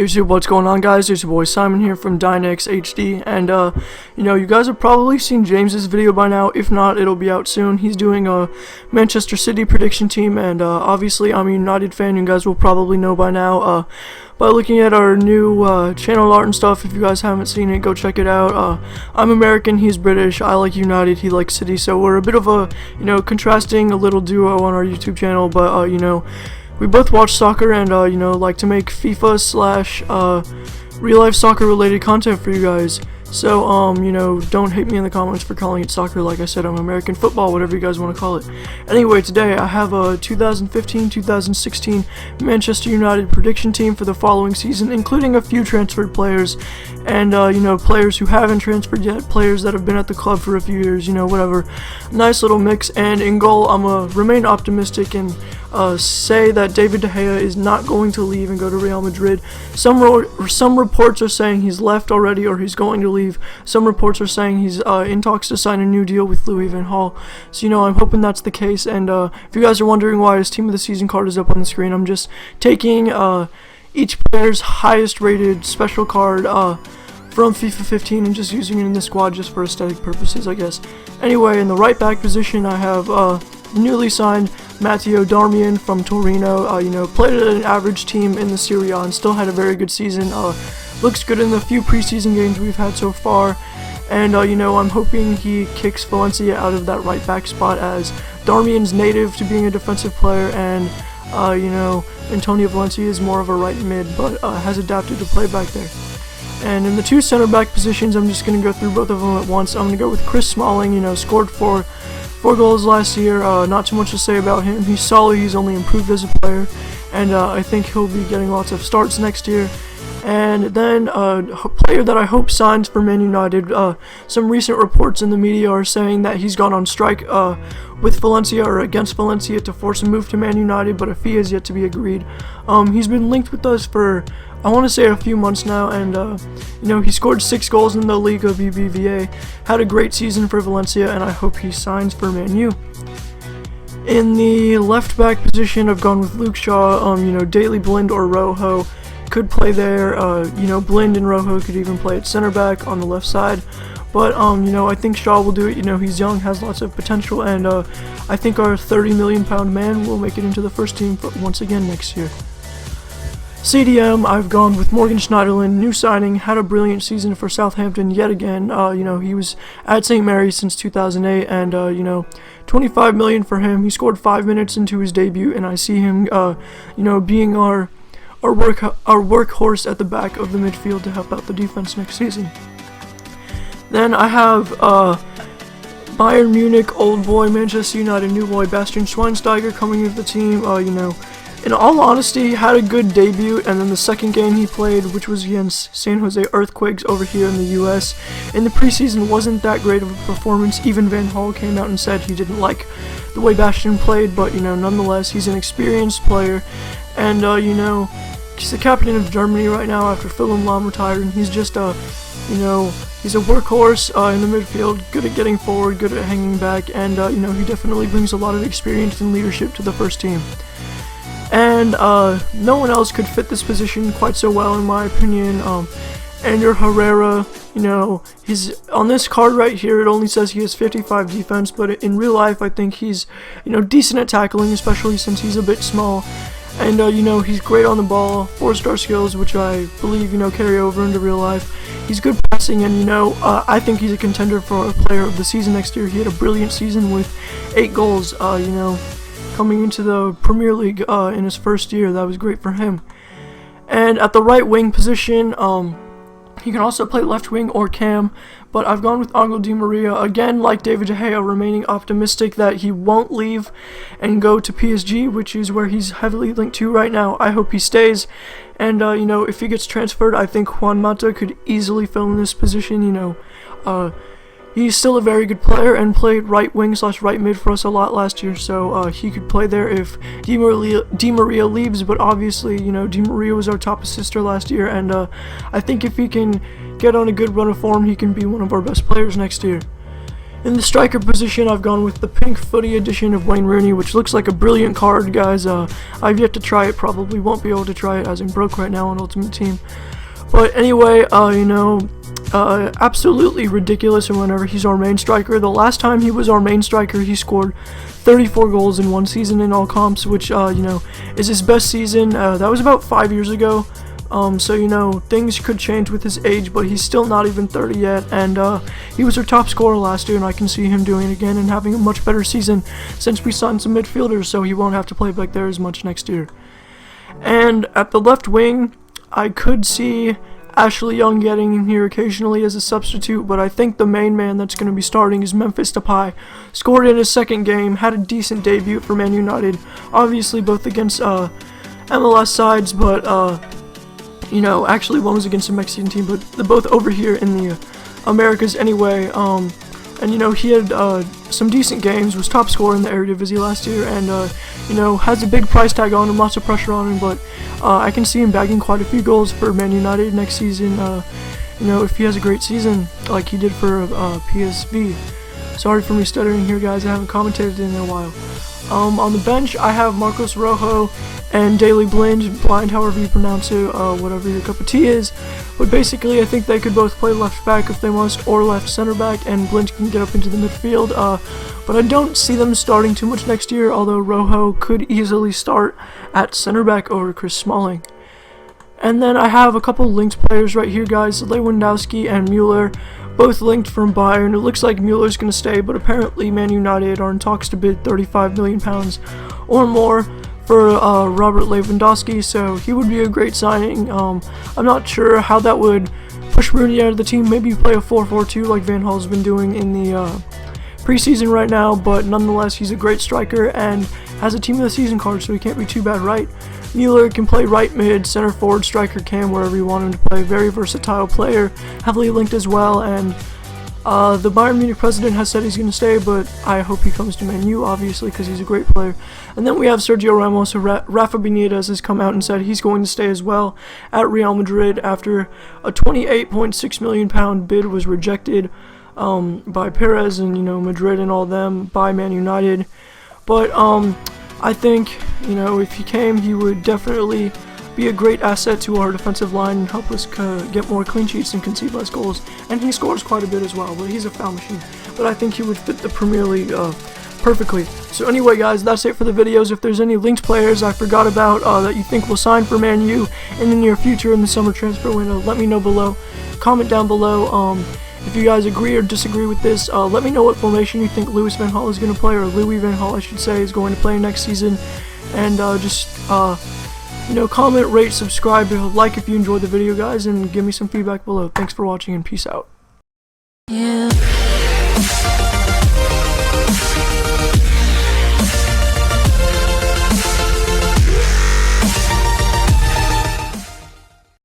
YouTube, what's going on, guys? It's your boy Simon here from Dynex HD, and you guys have probably seen James's video by now. If not, it'll be out soon. He's doing a Manchester City prediction team, and obviously I'm a United fan. You guys will probably know by now by looking at our new channel art and stuff. If you guys haven't seen it, go check it out. I'm American, he's British. I like United, he likes City, so we're a bit of a contrasting a little duo on our YouTube channel, but we both watch soccer and, like to make FIFA / real-life soccer-related content for you guys. So, don't hate me in the comments for calling it soccer. Like I said, I'm American football, whatever you guys want to call it. Anyway, today I have a 2015-2016 Manchester United prediction team for the following season, including a few transferred players and, players who haven't transferred yet, players that have been at the club for a few years, whatever. Nice little mix, and in goal, I'm going to remain optimistic and say that David De Gea is not going to leave and go to Real Madrid. Some reports are saying he's left already or he's going to leave. Some reports are saying he's in talks to sign a new deal with Louis van Gaal. So, I'm hoping that's the case. And if you guys are wondering why his Team of the Season card is up on the screen, I'm just taking each player's highest rated special card from FIFA 15 and just using it in the squad just for aesthetic purposes, I guess. Anyway, in the right back position, I have newly signed Matteo Darmian from Torino. Played at an average team in the Serie A and still had a very good season. Looks good in the few preseason games we've had so far. And, I'm hoping he kicks Valencia out of that right back spot, as Darmian's native to being a defensive player, and, Antonio Valencia is more of a right mid, but has adapted to play back there. And in the two center back positions, I'm just going to go through both of them at once. I'm going to go with Chris Smalling. Scored four goals last year. Not too much to say about him. He's solid. He's only improved as a player, and I think he'll be getting lots of starts next year. And then a player that I hope signs for Man United. Some recent reports in the media are saying that he's gone on strike with Valencia or against Valencia to force a move to Man United, but a fee is yet to be agreed. He's been linked with us for, I want to say, a few months now, and he scored 6 goals in the Liga BBVA, had a great season for Valencia, and I hope he signs for Man U. In the left back position, I've gone with Luke Shaw. Daley Blind or Rojo could play there. Blind and Rojo could even play at center back on the left side. But, I think Shaw will do it. He's young, has lots of potential, and I think our £30 million man will make it into the first team once again next year. CDM, I've gone with Morgan Schneiderlin, new signing, had a brilliant season for Southampton yet again. He was at St. Mary's since 2008, and, $25 million for him. He scored 5 minutes into his debut, and I see him, being our workhorse at the back of the midfield to help out the defense next season. Then I have Bayern Munich old boy, Manchester United new boy, Bastian Schweinsteiger coming into the team. In all honesty, had a good debut, and then the second game he played, which was against San Jose Earthquakes over here in the US, in the preseason wasn't that great of a performance. Even Van Gaal came out and said he didn't like the way Bastian played, but nonetheless, he's an experienced player, and he's the captain of Germany right now after Philipp Lahm retired, and he's just he's a workhorse in the midfield, good at getting forward, good at hanging back, and he definitely brings a lot of experience and leadership to the first team. And no one else could fit this position quite so well, in my opinion. Ander Herrera, he's on this card right here. It only says he has 55 defense, but in real life, I think he's decent at tackling, especially since he's a bit small. And he's great on the ball, 4-star skills, which I believe carry over into real life. He's good passing, and I think he's a contender for a player of the season next year. He had a brilliant season with 8 goals. Coming into the Premier League in his first year. That was great for him. And at the right wing position, he can also play left wing or cam, but I've gone with Angel Di Maria, again like David De Gea, remaining optimistic that he won't leave and go to PSG, which is where he's heavily linked to right now. I hope he stays, and if he gets transferred, I think Juan Mata could easily fill in this position. He's still a very good player and played right wing / right mid for us a lot last year, so he could play there if Di Maria leaves, but obviously, Di Maria was our top assister last year, and I think if he can get on a good run of form, he can be one of our best players next year. In the striker position, I've gone with the pink footy edition of Wayne Rooney, which looks like a brilliant card, guys. I've yet to try it, probably won't be able to try it as I'm broke right now on Ultimate Team. But anyway, absolutely ridiculous and whenever he's our main striker. The last time he was our main striker, he scored 34 goals in one season in all comps, which, is his best season. That was about 5 years ago. So, things could change with his age, but he's still not even 30 yet, and he was our top scorer last year, and I can see him doing it again and having a much better season since we signed some midfielders, so he won't have to play back there as much next year. And at the left wing, I could see Ashley Young getting in here occasionally as a substitute, but I think the main man that's going to be starting is Memphis Depay. Scored in his second game, had a decent debut for Man United, obviously both against MLS sides, but actually one was against a Mexican team, but they're both over here in the Americas anyway. And he had some decent games, was top scorer in the Eredivisie last year, and has a big price tag on him, lots of pressure on him, but I can see him bagging quite a few goals for Man United next season, if he has a great season like he did for PSV. Sorry for me stuttering here, guys, I haven't commentated in a while. On the bench, I have Marcos Rojo and Daley Blind, however you pronounce it, whatever your cup of tea is. But basically, I think they could both play left back if they must, or left center back, and Blind can get up into the midfield. But I don't see them starting too much next year, although Rojo could easily start at center back over Chris Smalling. And then I have a couple linked players right here, guys, Lewandowski and Mueller, both linked from Bayern. It looks like Mueller's going to stay, but apparently Man United are in talks to bid £35 million or more for Robert Lewandowski, so he would be a great signing. I'm not sure how that would push Rooney out of the team. Maybe play a 4-4-2 like Van Gaal's been doing in the preseason right now, but nonetheless, he's a great striker and has a Team of the Season card, so he can't be too bad, right? Mueller can play right mid, center forward, striker, cam, wherever you want him to play. Very versatile player, heavily linked as well, and the Bayern Munich president has said he's going to stay, but I hope he comes to Man U, obviously, because he's a great player. And then we have Sergio Ramos. Rafa Benitez has come out and said he's going to stay as well at Real Madrid after a £28.6 million bid was rejected by Perez and, Madrid and all them by Man United. But I think, if he came, he would definitely be a great asset to our defensive line and help us get more clean sheets and concede less goals. And he scores quite a bit as well, but he's a foul machine. But I think he would fit the Premier League perfectly. So anyway, guys, that's it for the videos. If there's any linked players I forgot about that you think will sign for Man U in the near future in the summer transfer window, let me know below. Comment down below. If you guys agree or disagree with this, let me know what formation you think Louis van Gaal is going to play, or Louis van Gaal, I should say, is going to play next season. And comment, rate, subscribe, like if you enjoyed the video, guys, and give me some feedback below. Thanks for watching, and peace out.